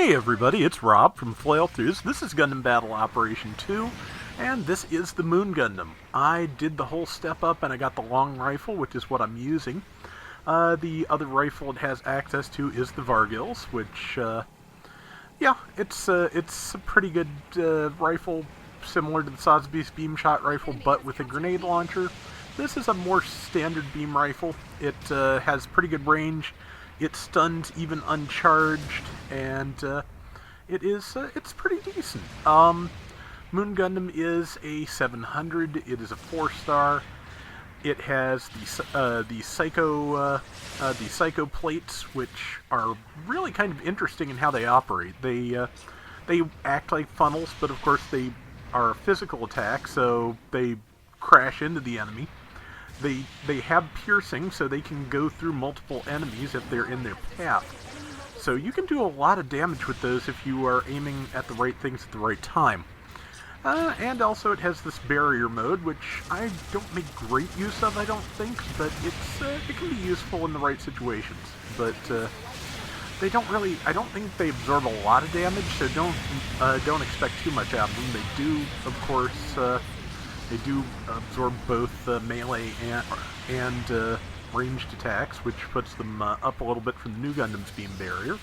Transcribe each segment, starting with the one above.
Hey everybody, it's Rob from Flailthroughs. This is Gundam Battle Operation 2, and this is the Moon Gundam. I did the whole step up and I got the long rifle, which is what I'm using. The other rifle it has access to is the Vargils, which, yeah, it's a pretty good rifle, similar to the Sotheby's beam shot rifle, but with a grenade launcher. This is a more standard beam rifle. It has pretty good range. It stuns even uncharged, and it's pretty decent. Moon Gundam is a 700. It is a 4-star. It has the psycho plates, which are really kind of interesting in how they operate. They act like funnels, but of course they are a physical attack, so they crash into the enemy. They have piercing, so they can go through multiple enemies if they're in their path. So you can do a lot of damage with those if you are aiming at the right things at the right time. And also it has this barrier mode, which I don't make great use of, I don't think, but it can be useful in the right situations. But they don't really, I don't think they absorb a lot of damage, so don't expect too much out of them. They do, of course, they do absorb both melee and ranged attacks, which puts them up a little bit from the new Gundam's beam barrier.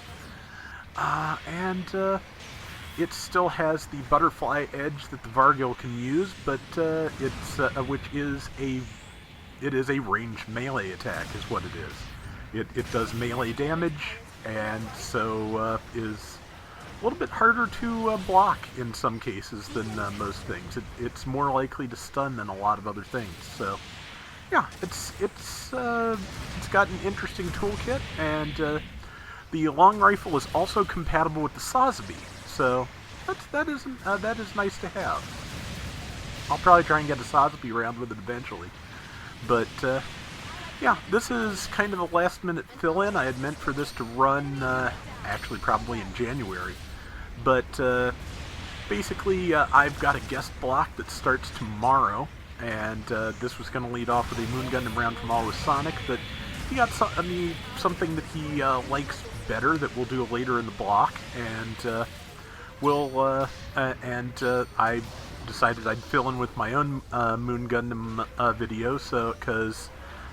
It still has the butterfly edge that the Vargil can use, but which is a ranged melee attack, is what it is. It does melee damage, and so is a little bit harder to block in some cases than most things. It's more likely to stun than a lot of other things. So, yeah, it's got an interesting toolkit, and the long rifle is also compatible with the Sotheby. So that is nice to have. I'll probably try and get a Sotheby round with it eventually. But yeah, this is kind of a last-minute fill-in. I had meant for this to run actually probably in January. But basically, I've got a guest block that starts tomorrow, and this was going to lead off with a Moon Gundam round from Always Sonic, but he got something that he likes better that we'll do later in the block, and I decided I'd fill in with my own Moon Gundam video, so because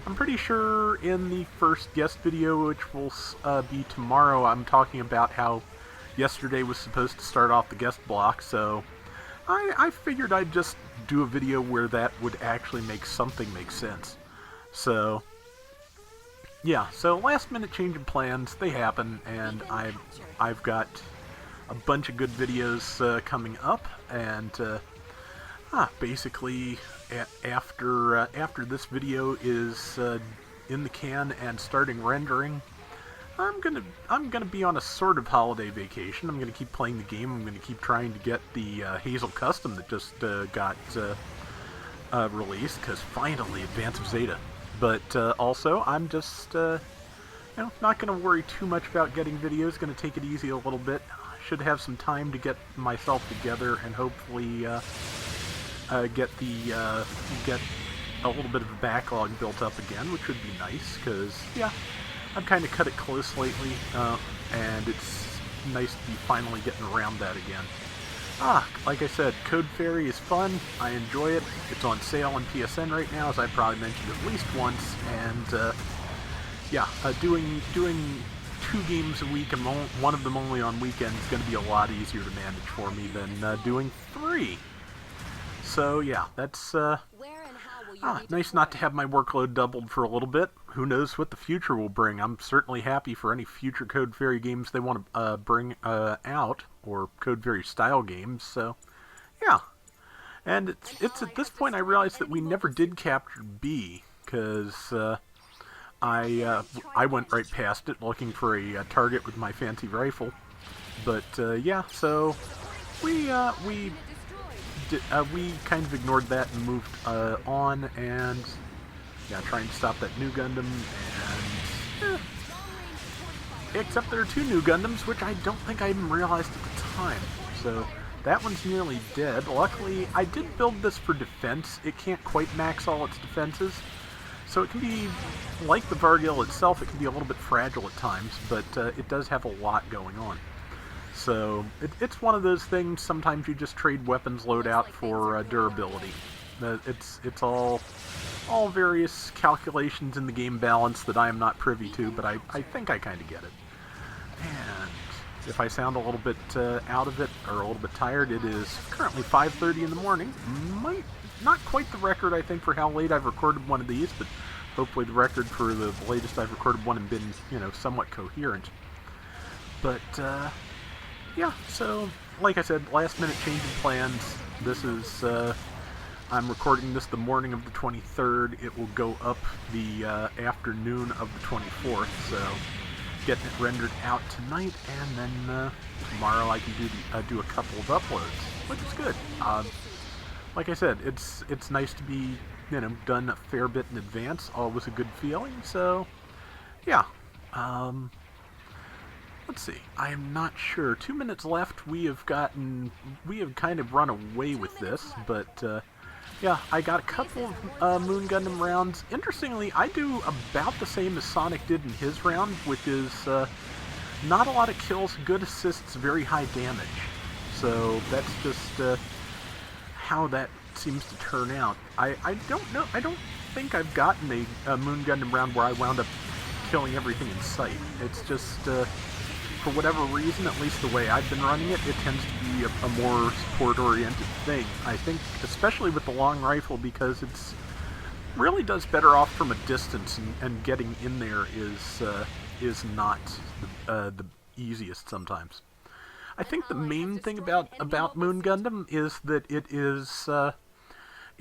I'm pretty sure in the first guest video, which will be tomorrow, I'm talking about how yesterday was supposed to start off the guest block, so I figured I'd just do a video where that would actually make something make sense. So, yeah, so last minute change of plans, they happen, and I've got a bunch of good videos coming up, and basically after this video is in the can and starting rendering, I'm gonna be on a sort of holiday vacation. I'm gonna keep playing the game. I'm gonna keep trying to get the Hazel Custom that just got released, because finally Advance of Zeta. But also, I'm just not gonna worry too much about getting videos. Gonna take it easy a little bit. Should have some time to get myself together and hopefully get a little bit of a backlog built up again, which would be nice, because yeah, I've kind of cut it close lately, and it's nice to be finally getting around that again. Like I said, Code Fairy is fun. I enjoy it. It's on sale on PSN right now, as I probably mentioned at least once, and yeah, doing 2 games a week and one of them only on weekends is going to be a lot easier to manage for me than doing 3. So yeah, that's nice not to have my workload doubled for a little bit. Who knows what the future will bring. I'm certainly happy for any future Code Fairy games they want to bring out, or Code Fairy style games, so yeah. And it's at this point I realized that we never did capture B, because I went right past it looking for a target with my fancy rifle. But yeah, so we kind of ignored that and moved on, and yeah, trying to stop that new Gundam, and except there are 2 new Gundams, which I don't think I even realized at the time. So that one's nearly dead. Luckily, I did build this for defense. It can't quite max all its defenses, so it can be, like the Vargil itself, it can be a little bit fragile at times, but it does have a lot going on. So it's one of those things. Sometimes you just trade weapons loadout for durability. It's all various calculations in the game balance that I am not privy to, but I think I kind of get it. And if I sound a little bit out of it or a little bit tired, it is currently 5:30 in the morning. Not quite the record, I think, for how late I've recorded one of these, but hopefully the record for the latest I've recorded one and been, somewhat coherent. But, yeah, so, like I said, last minute change in plans. This is, I'm recording this the morning of the 23rd. It will go up the afternoon of the 24th, so getting it rendered out tonight, and then tomorrow I can do a couple of uploads, which is good. Like I said, it's nice to be, done a fair bit in advance. Always a good feeling. So, yeah. Let's see. I am not sure. 2 minutes left. We have kind of run away with this, but yeah, I got a couple of Moon Gundam rounds. Interestingly, I do about the same as Sonic did in his round, which is not a lot of kills, good assists, very high damage. So that's just how that seems to turn out. I don't know. I don't think I've gotten a Moon Gundam round where I wound up killing everything in sight. It's just, for whatever reason, at least the way I've been running it, it tends to be a more support-oriented thing. I think, especially with the long rifle, because it's really does better off from a distance, and getting in there is not the easiest sometimes. I think the main thing about Moon Gundam is that it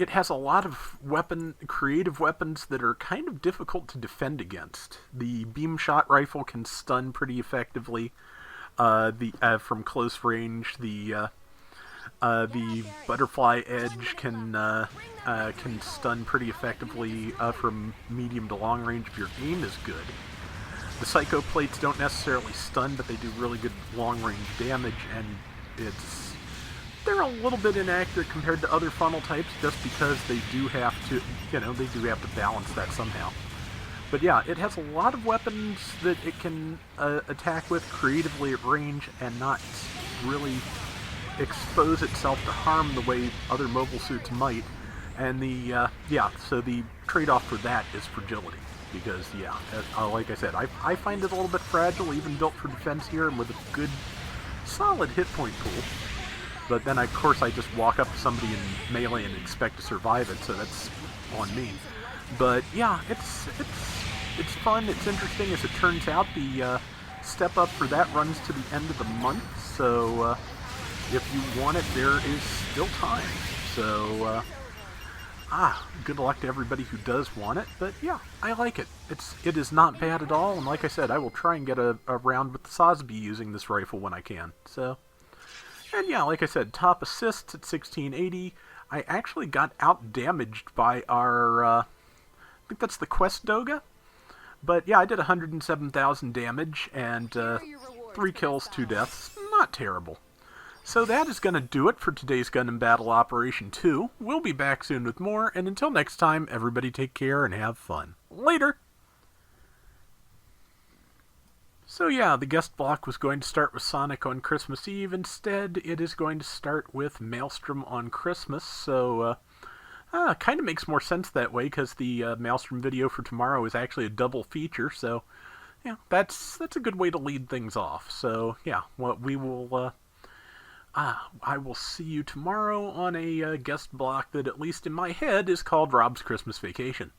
has a lot of creative weapons that are kind of difficult to defend against. The beam shot rifle can stun pretty effectively. From close range, the butterfly edge can stun pretty effectively from medium to long range if your aim is good. The Psycho Plates don't necessarily stun, but they do really good long-range damage, and they're a little bit inaccurate compared to other funnel types, just because they do have to, balance that somehow. But yeah, it has a lot of weapons that it can attack with creatively at range and not really expose itself to harm the way other mobile suits might. And so the trade-off for that is fragility. Because, like I said, I find it a little bit fragile, even built for defense here, and with a good, solid hit point pool. But then, of course, I just walk up to somebody in melee and expect to survive it, so that's on me. But, yeah, it's fun, it's interesting. As it turns out, the step up for that runs to the end of the month, so if you want it, there is still time. So, good luck to everybody who does want it, but yeah, I like it. It is not bad at all, and like I said, I will try and get a round with the Sosby using this rifle when I can. So, and yeah, like I said, top assists at 1680. I actually got out-damaged by our, I think that's the Quest Doga? But yeah, I did 107,000 damage, and 3 kills, 2 deaths. Not terrible. So that is going to do it for today's Gundam Battle Operation 2. We'll be back soon with more, and until next time, everybody take care and have fun. Later! So yeah, the guest block was going to start with Sonic on Christmas Eve. Instead, it is going to start with Maelstrom on Christmas, so kind of makes more sense that way, because the Maelstrom video for tomorrow is actually a double feature, so yeah, that's a good way to lead things off. So yeah, we will... I will see you tomorrow on a guest block that, at least in my head, is called Rob's Christmas Vacation.